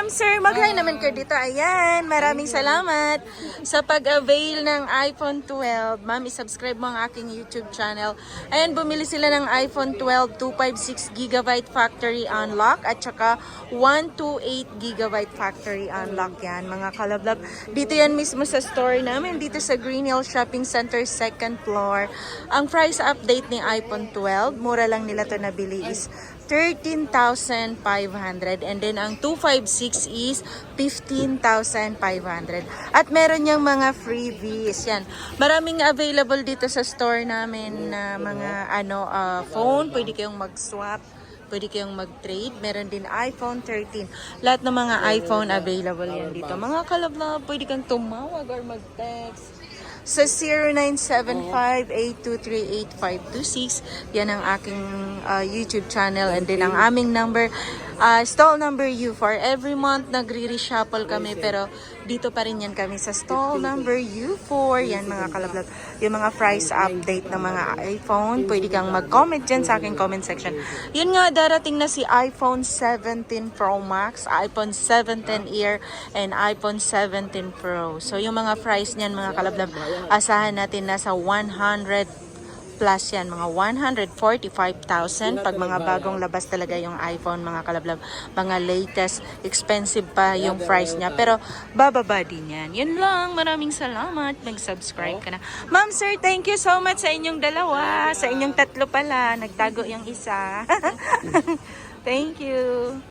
ma'am, sir, mag-hi naman kayo dito. Ayan, maraming salamat sa pag-avail ng iPhone 12. Ma'am, isubscribe mo ang aking YouTube channel. Ayan, bumili sila ng iPhone 12 256GB factory unlock at saka 128GB factory unlock yan, mga kalablab. Dito yan mismo sa store namin, dito sa Green Hill Shopping Center, 2nd floor. Ang price update ni iPhone 12, mura lang nila to nabili is 13,500 and then ang 256 is 15,500 at meron niyang mga freebies yan. Maraming available dito sa store namin na mga phone, pwede kayong mag-swap, pwede kayong mag-trade. Meron din iPhone 13. Lahat ng mga iPhone available yan dito. Mga kalablab, pwede kang tumawag or mag-text sa 0975-823-8526. Yan ang aking YouTube channel and then ang aming number, stall number U. For every month nagre-reshuffle kami pero dito pa rin yan kami sa stall number U4. Yan mga kalablab, yung mga price update ng mga iPhone, pwede kang mag-comment dyan sa aking comment section. Yun nga, darating na si iPhone 17 Pro Max, iPhone 17 Air, and iPhone 17 Pro. So yung mga price niyan mga kalablab, asahan natin nasa 100 plus yan, mga 145,000 pag mga bagong labas talaga yung iPhone mga kalablab, mga latest, expensive pa yung price niya pero bababa din yan. Yun lang, maraming salamat, mag-subscribe ka na. Ma'am, sir, thank you so much sa inyong dalawa, sa inyong tatlo pala, nagtago yung isa. Thank you.